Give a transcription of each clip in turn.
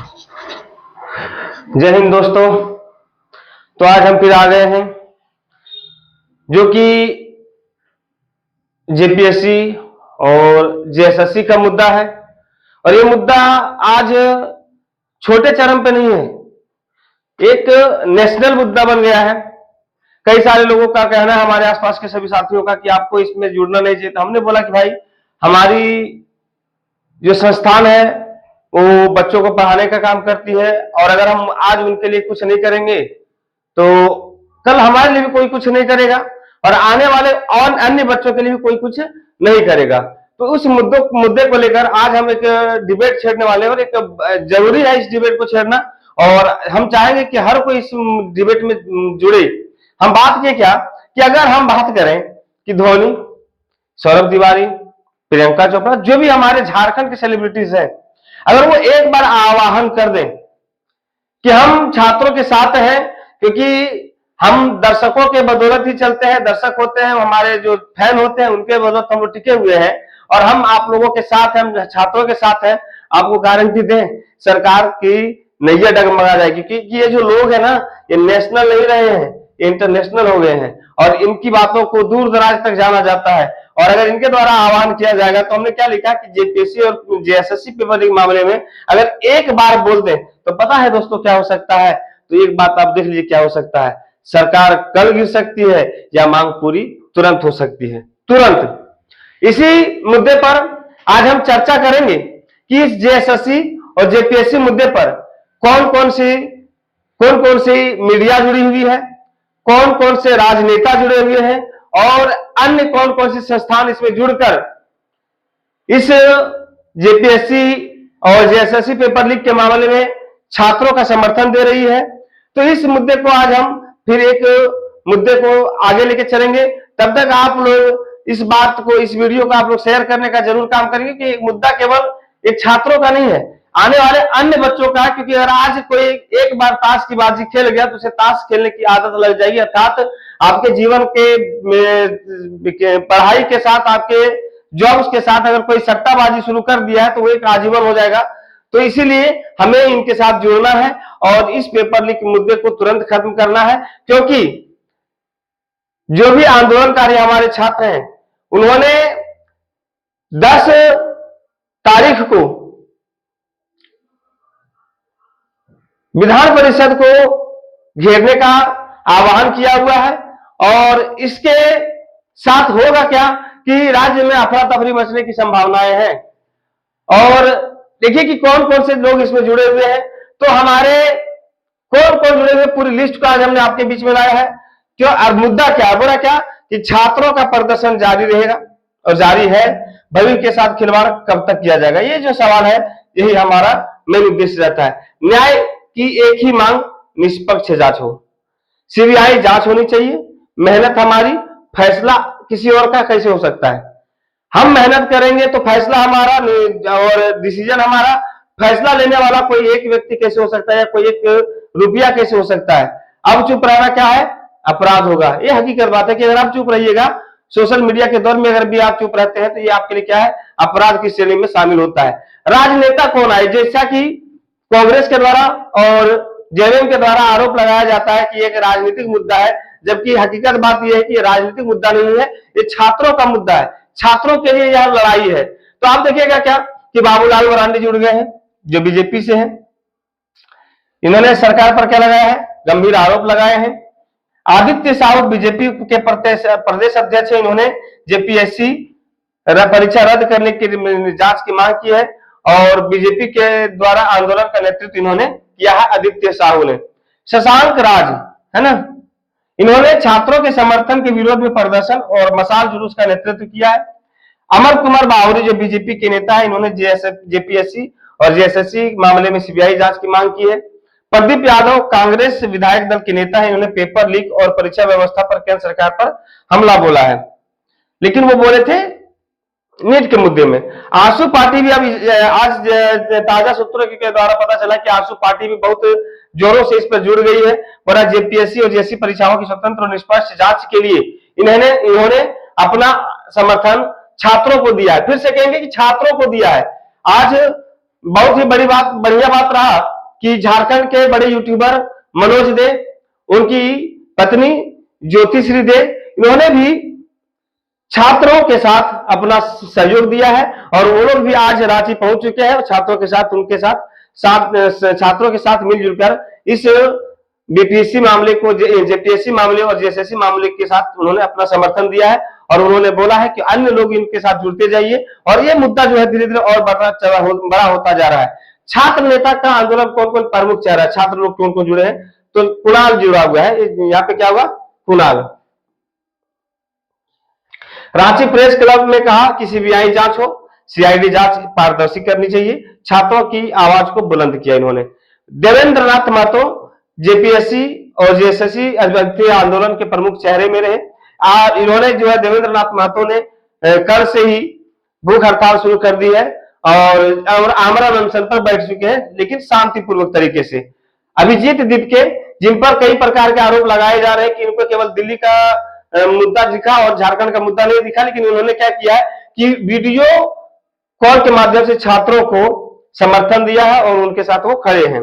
जय हिंद दोस्तों। तो आज हम फिर आ गए हैं जो कि जेपीएससी और जेएसएससी का मुद्दा है। और ये मुद्दा आज छोटे चरम पे नहीं है, एक नेशनल मुद्दा बन गया है। कई सारे लोगों का कहना है, हमारे आसपास के सभी साथियों का, कि आपको इसमें जुड़ना नहीं चाहिए। तो हमने बोला कि भाई, हमारी जो संस्थान है वो बच्चों को पढ़ाने का काम करती है, और अगर हम आज उनके लिए कुछ नहीं करेंगे तो कल हमारे लिए भी कोई कुछ नहीं करेगा, और आने वाले और अन्य बच्चों के लिए भी कोई कुछ नहीं करेगा। तो उस मुद्दे को लेकर आज हम एक डिबेट छेड़ने वाले हैं, और एक जरूरी है इस डिबेट को छेड़ना, और हम चाहेंगे कि हर कोई इस डिबेट में जुड़े। हम बात ये क्या कि अगर हम बात करें कि धोनी, सौरभ तिवारी, प्रियंका चोपड़ा, जो भी हमारे झारखंड के सेलिब्रिटीज हैं, अगर वो एक बार आह्वान कर दें कि हम छात्रों के साथ हैं, क्योंकि हम दर्शकों के बदौलत ही चलते हैं, दर्शक होते हैं हमारे जो फैन होते हैं, उनके बदौलत हम लोग टिके हुए हैं, और हम आप लोगों के साथ हैं, हम छात्रों के साथ हैं, आपको गारंटी दें सरकार की नैया डगमगा जाएगी। क्योंकि ये जो लोग हैं ना, ये नेशनल नहीं रहे हैं, इंटरनेशनल हो गए हैं, और इनकी बातों को दूर दराज तक जाना जाता है। और अगर इनके द्वारा आह्वान किया जाएगा, तो हमने क्या लिखा कि जेपीएससी और जेएसएससी पेपर के मामले में अगर एक बार बोल दें तो पता है दोस्तों क्या हो सकता है। तो एक बात आप देख लीजिए क्या हो सकता है। सरकार कल गिर सकती है, या मांग पूरी तुरंत हो सकती है, तुरंत। इसी मुद्दे पर आज हम चर्चा करेंगे कि इस जेएसएससी और जेपीएससी मुद्दे पर कौन कौन सी मीडिया जुड़ी हुई है, कौन कौन से राजनेता जुड़े हुए हैं, और अन्य कौन कौन सी संस्थान इसमें जुड़कर इस जेपीएससी और जेएसएससी पेपर लीक के मामले में छात्रों का समर्थन दे रही है। तो इस मुद्दे को आज हम फिर एक मुद्दे को आगे लेके चलेंगे। तब तक आप लोग इस बात को, इस वीडियो को आप लोग शेयर करने का जरूर काम करेंगे कि एक मुद्दा केवल एक छात्रों का नहीं है, आने वाले अन्य बच्चों का। क्योंकि अगर आज कोई एक बार ताश की बाजी खेल गया तो उसे ताश खेलने की आदत लग जाएगी, अर्थात आपके जीवन के पढ़ाई के साथ, आपके जॉब्स के साथ अगर कोई सट्टाबाजी शुरू कर दिया है तो वो एक आजीवन हो जाएगा। तो इसीलिए हमें इनके साथ जुड़ना है और इस पेपर लीक मुद्दे को तुरंत खत्म करना है। क्योंकि जो भी आंदोलनकारी हमारे छात्र हैं, उन्होंने 10 तारीख को विधान परिषद को घेरने का आह्वान किया हुआ है, और इसके साथ होगा क्या कि राज्य में अफरा तफरी मचने की संभावनाएं हैं। और देखिए कि कौन कौन से लोग इसमें जुड़े हुए हैं। तो हमारे कौन कौन जुड़े हुए पूरी लिस्ट को आज हमने आपके बीच में लाया है। क्यों? और मुद्दा क्या है, बोला क्या कि छात्रों का प्रदर्शन जारी रहेगा और जारी है, भविष्य के साथ खिलवाड़ कब तक किया जाएगा, ये जो सवाल है, यही हमारा मेन उद्देश्य रहता है। न्याय की एक ही मांग, निष्पक्ष जांच हो, सीबीआई जांच होनी चाहिए। मेहनत हमारी, फैसला किसी और का कैसे हो सकता है। हम मेहनत करेंगे तो फैसला हमारा, और डिसीजन हमारा। फैसला लेने वाला कोई एक व्यक्ति कैसे हो सकता है, या कोई एक रुपया कैसे हो सकता है। अब चुप रहना क्या है, अपराध होगा। ये हकीकत बात है कि अगर आप चुप रहिएगा, सोशल मीडिया के दौर में अगर भी आप चुप रहते हैं, तो ये आपके लिए क्या है, अपराध की श्रेणी में शामिल होता है। राजनेता कौन आए, जैसा कि कांग्रेस के द्वारा और जेएमएम के द्वारा आरोप लगाया जाता है कि एक राजनीतिक मुद्दा है, जबकि हकीकत बात यह है कि राजनीतिक मुद्दा नहीं है, ये छात्रों का मुद्दा है, छात्रों के लिए यह लड़ाई है। तो आप देखिएगा क्या कि बाबूलाल मरांडी जुड़ गए हैं, जो बीजेपी से हैं। इन्होंने सरकार पर क्या लगाया है, गंभीर आरोप लगाए हैं। आदित्य साहू बीजेपी के प्रदेश अध्यक्ष है, इन्होंने जेपीएससी परीक्षा रद्द करने की जांच की मांग की है, और बीजेपी के द्वारा आंदोलन का नेतृत्व इन्होंने किया है आदित्य साहू ने। शशांक राज है ना, इन्होंने छात्रों के समर्थन के विरोध में प्रदर्शन और मशाल जुलूस का नेतृत्व किया है। अमर कुमार बावरी जो बीजेपी के नेता है, इन्होंने जेपीएससी और जेएसएससी मामले में सीबीआई जांच की मांग की है। प्रदीप यादव कांग्रेस विधायक दल के नेता है, इन्होंने पेपर लीक और परीक्षा व्यवस्था पर केंद्र सरकार पर हमला बोला है, लेकिन वो बोले थे नीट के मुद्दे में। आंसू पार्टी भी अब आज ताजा सूत्रों के द्वारा पता चला कि आंसू पार्टी भी बहुत जोरों से इस पर जुड़ गई है, और जेपीएससी और जेएससी परीक्षाओं की स्वतंत्र और निष्पक्ष जांच के लिए इन्होंने अपना समर्थन छात्रों को दिया है। फिर से कहेंगे कि छात्रों को दिया है। आज बहुत ही बढ़िया बात रहा कि झारखंड के बड़े यूट्यूबर मनोज दे, उनकी पत्नी ज्योतिश्री दे, इन्होंने भी छात्रों के साथ अपना सहयोग दिया है और वो लोग भी आज रांची पहुंच चुके हैं। छात्रों के साथ उनके साथ छात्रों के साथ मिलजुल कर इस बीपीएससी मामले को, जेपीएससी मामले और जेएसएससी मामले के साथ उन्होंने अपना समर्थन दिया है और उन्होंने बोला है कि अन्य लोग इनके साथ जुड़ते जाइए और ये मुद्दा जो है धीरे धीरे और बड़ा होता जा रहा है। छात्र नेता का आंदोलन कौन कौन प्रमुख चेहरा है, छात्र लोग कौन कौन जुड़े हैं, तो कुणाल जुड़ा हुआ है। यहाँ पे क्या हुआ, कुणाल। रांची प्रेस क्लब ने कहा कि सीबीआई जांच हो, सीआईडी जांच पारदर्शी करनी चाहिए, छात्रों की आवाज को बुलंद किया इन्होंने। देवेंद्र नाथ महतो जेपीएससी और जेएसएससी आंदोलन के प्रमुख चेहरे में रहे। इन्होंने जो है देवेंद्र नाथ महतो ने कल से ही भूख हड़ताल शुरू कर दी है और आमरण अनशन पर बैठ चुके हैं, लेकिन शांतिपूर्वक तरीके से। अभिजीत दीपके, जिन पर कई प्रकार के आरोप लगाए जा रहे हैं कि इनको केवल दिल्ली का मुद्दा दिखा और झारखंड का मुद्दा नहीं दिखा, लेकिन उन्होंने क्या किया है कि वीडियो कॉल के माध्यम से छात्रों को समर्थन दिया है और उनके साथ वो खड़े हैं।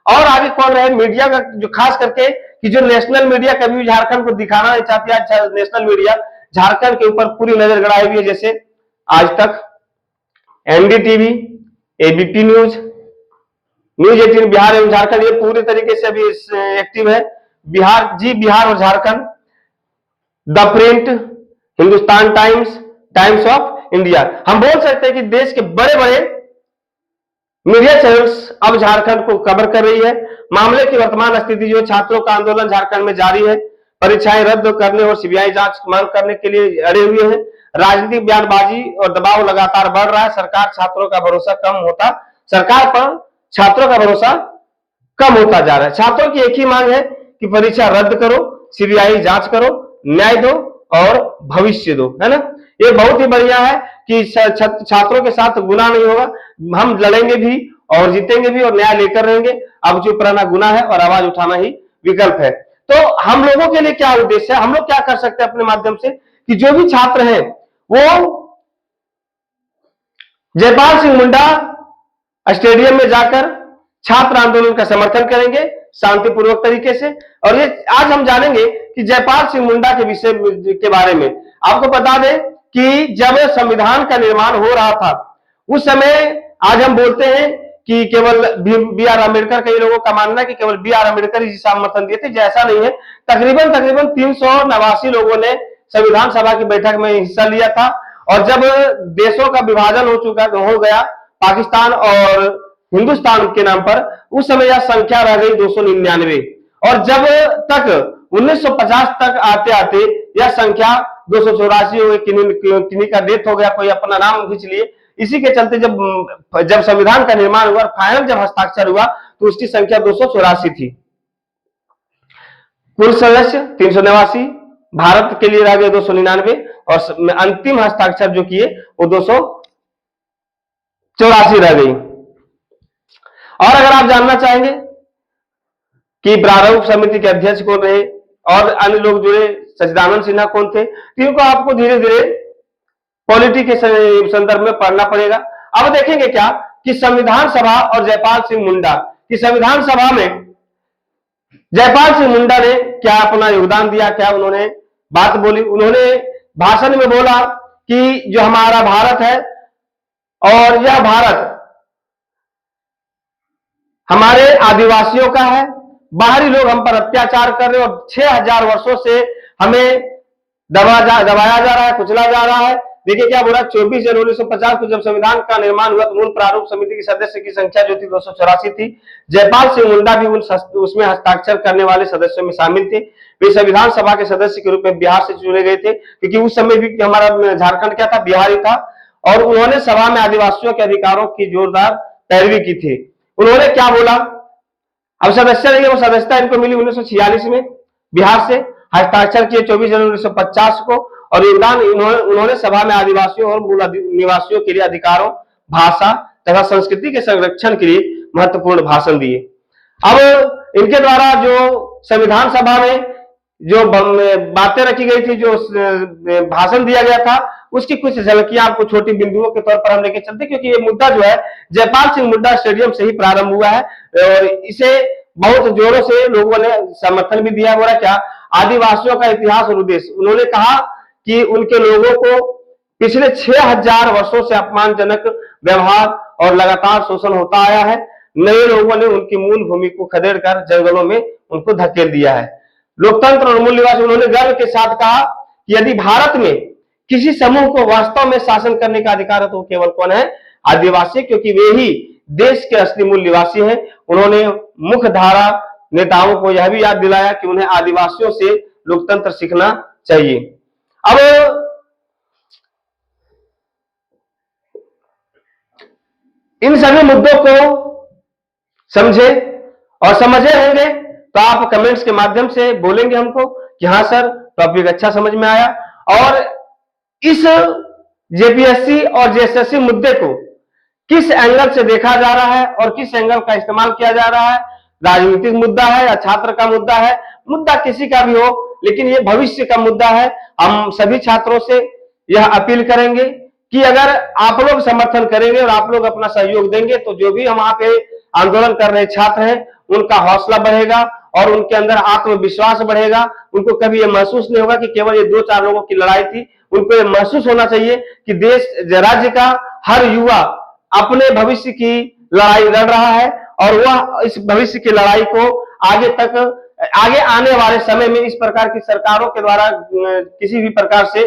और आगे कौन रहे, मीडिया का जो खास करके कि जो नेशनल मीडिया कभी भी झारखंड को दिखाना नहीं चाहती है, नेशनल मीडिया झारखंड के ऊपर पूरी नजर गड़ाई हुई है, जैसे आज तक, NDTV, ABP news, news 18 Bihar एवं झारखंड, ये पूरी तरीके से अभी एक्टिव है। बिहार और Jharkhand, the print, Hindustan times, times of India. हम बोल सकते हैं कि देश के बड़े बड़े मीडिया चैनल्स अब झारखंड को कवर कर रही है। मामले की वर्तमान स्थिति जो छात्रों का आंदोलन झारखंड में जारी है, परीक्षाएं रद्द करने और सीबीआई जांच मांग करने के लिए अड़े हुए हैं। राजनीतिक बयानबाजी और दबाव लगातार बढ़ रहा है। सरकार पर छात्रों का भरोसा कम होता जा रहा है। छात्रों की एक ही मांग है कि परीक्षा रद्द करो, सीबीआई जांच करो, न्याय दो और भविष्य दो, है ना। ये बहुत ही बढ़िया है कि छात्रों के साथ गुनाह नहीं होगा, हम लड़ेंगे भी और जीतेंगे भी और न्याय लेकर रहेंगे। अब चुप रहना गुनाह है और आवाज उठाना ही विकल्प है। तो हम लोगों के लिए क्या उद्देश्य है, हम लोग क्या कर सकते हैं अपने माध्यम से कि जो भी छात्र हैं वो जयपाल सिंह मुंडा स्टेडियम में जाकर छात्र आंदोलन का समर्थन करेंगे शांतिपूर्वक तरीके से। और ये आज हम जानेंगे कि जयपाल सिंह मुंडा के विषय के बारे में। आपको बता दें कि जब संविधान का निर्माण हो रहा था उस समय, आज हम बोलते हैं कि केवल बी आर अम्बेडकर, कई लोगों का मानना है कि केवल बी आर अम्बेडकर ही समर्थन दिए थे, जैसा नहीं है। तकरीबन 389 लोगों ने संविधान सभा की बैठक में हिस्सा लिया था। और जब देशों का विभाजन हो गया पाकिस्तान और हिंदुस्तान के नाम पर, उस समय यह संख्या रह गई 299। और जब तक 1950 तक आते आते यह संख्या 284 हो गई। किन्हीं का डेथ हो गया, कोई अपना नाम खींच लिए। इसी के चलते जब संविधान का निर्माण हुआ, फाइनल जब हस्ताक्षर हुआ तो उसकी संख्या 284 थी। कुल सदस्य 389, भारत के लिए रह गए 299 और अंतिम हस्ताक्षर जो किए वो 284 रह गई। और अगर आप जानना चाहेंगे कि प्रारूप समिति के अध्यक्ष कौन रहे और अन्य लोग जुड़े, सच्चिदानंद सिन्हा कौन थे, इनको आपको धीरे धीरे पॉलिटी के संदर्भ में पढ़ना पड़ेगा। अब देखेंगे क्या कि संविधान सभा और जयपाल सिंह मुंडा की, संविधान सभा में जयपाल सिंह मुंडा ने क्या अपना योगदान दिया, क्या उन्होंने बात बोली। उन्होंने भाषण में बोला कि जो हमारा भारत है और यह भारत हमारे आदिवासियों का है, बाहरी लोग हम पर अत्याचार कर रहे हैं और 6000 वर्षों से हमें दबाया जा रहा है, कुचला जा रहा है। देखिए क्या बोला, 24 जनवरी 1950 को जब संविधान का निर्माण हुआ तो मूल प्रारूप समिति की सदस्य की संख्या जो थी 284 थी। जयपाल सिंह मुंडा भी उसमें हस्ताक्षर करने वाले सदस्यों में शामिल थे। वे संविधान सभा के सदस्य के रूप में बिहार से चुने गए थे, क्योंकि उस समय भी हमारा झारखंड क्या था, बिहार ही था। और उन्होंने सभा में आदिवासियों के अधिकारों की जोरदार पैरवी की थी। उन्होंने क्या बोला, अब सदस्य नहीं है, वो सदस्यता इनको मिली 1946 में बिहार से, हस्ताक्षर किए 24 जनवरी 1950 को। और योगदान उन्होंने सभा में आदिवासियों और मूल निवासियों के लिए अधिकारों, भाषा तथा संस्कृति के संरक्षण के लिए महत्वपूर्ण भाषण दिए। अब इनके द्वारा जो संविधान सभा में जो बातें रखी गई थी, जो भाषण दिया गया था, उसकी कुछ झलकियां आपको छोटी बिंदुओं के तौर पर हम लेके चलते, क्योंकि ये मुद्दा जो है जयपाल सिंह मुड्डा स्टेडियम से ही प्रारंभ हुआ है और इसे बहुत जोरों से लोगों ने समर्थन भी दिया। बोला क्या, आदिवासियों का इतिहास और उद्देश्य। उन्होंने कहा कि उनके लोगों को पिछले 6000 वर्षों से अपमानजनक व्यवहार और लगातार शोषण होता आया है। नए लोगों ने उनकी मूल भूमि को खदेड़कर जंगलों में उनको धकेल दिया है। लोकतंत्र और मूल निवास। उन्होंने गर्व के साथ कहा कि यदि भारत में किसी समूह को वास्तव में शासन करने का अधिकार है तो केवल कौन है, आदिवासी, क्योंकि वे ही देश के असली मूल निवासी हैं। उन्होंने मुख्य धारा नेताओं को यह भी याद दिलाया कि उन्हें आदिवासियों से लोकतंत्र सीखना चाहिए। अब इन सभी मुद्दों को समझे और समझे होंगे तो आप कमेंट्स के माध्यम से बोलेंगे हमको कि हाँ सर, टॉपिक अच्छा समझ में आया। और इस जेपीएससी और जेएसएससी मुद्दे को किस एंगल से देखा जा रहा है और किस एंगल का इस्तेमाल किया जा रहा है, राजनीतिक मुद्दा है या छात्र का मुद्दा है, मुद्दा किसी का भी हो, लेकिन ये भविष्य का मुद्दा है। हम सभी छात्रों से यह अपील करेंगे कि अगर आप लोग समर्थन करेंगे और आप लोग अपना सहयोग देंगे तो जो भी हम वहां पे आंदोलन कर रहे छात्र हैं उनका हौसला बढ़ेगा और उनके अंदर आत्मविश्वास बढ़ेगा। उनको कभी ये महसूस नहीं होगा कि केवल ये 2-4 लोगों की लड़ाई थी। उनको ये महसूस होना चाहिए कि देश राज्य का हर युवा अपने भविष्य की लड़ाई लड़ रहा है और वह इस भविष्य की लड़ाई को आगे आने वाले समय में इस प्रकार की सरकारों के द्वारा किसी भी प्रकार से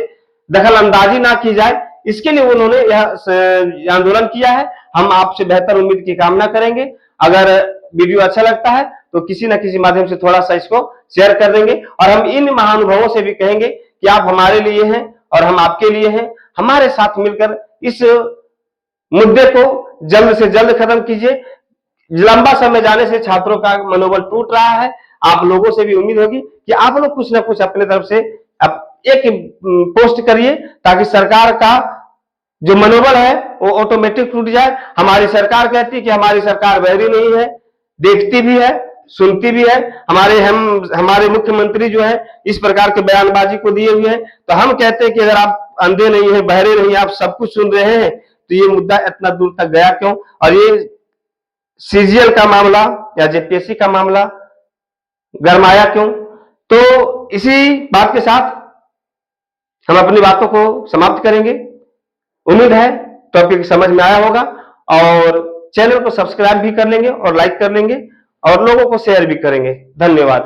दखल अंदाजी ना की जाए, इसके लिए उन्होंने यह आंदोलन किया है। हम आपसे बेहतर उम्मीद की कामना करेंगे। अगर वीडियो अच्छा लगता है तो किसी न किसी माध्यम से थोड़ा सा इसको शेयर कर देंगे और हम इन महानुभावों से भी कहेंगे कि आप हमारे लिए हैं और हम आपके लिए हैं। हमारे साथ मिलकर इस मुद्दे को जल्द से जल्द खत्म कीजिए। लंबा समय जाने से छात्रों का मनोबल टूट रहा है। आप लोगों से भी उम्मीद होगी कि आप लोग कुछ ना कुछ अपने तरफ से एक पोस्ट करिए ताकि सरकार का जो मनोबल है वो ऑटोमेटिक टूट जाए। हमारी सरकार कहती है कि हमारी सरकार बहरी नहीं है, देखती भी है, सुनती भी है। हमारे मुख्यमंत्री जो है इस प्रकार के बयानबाजी को दिए हुए हैं, तो हम कहते हैं कि अगर आप अंधे नहीं है, बहरे नहीं, आप सब कुछ सुन रहे हैं तो ये मुद्दा इतना दूर तक गया क्यों? और ये सीजीएल का मामला या जेपीएससी का मामला गरमाया क्यों? तो इसी बात के साथ हम अपनी बातों को समाप्त करेंगे। उम्मीद है टॉपिक समझ में आया होगा और चैनल को सब्सक्राइब भी कर लेंगे और लाइक कर लेंगे और लोगों को शेयर भी करेंगे। धन्यवाद।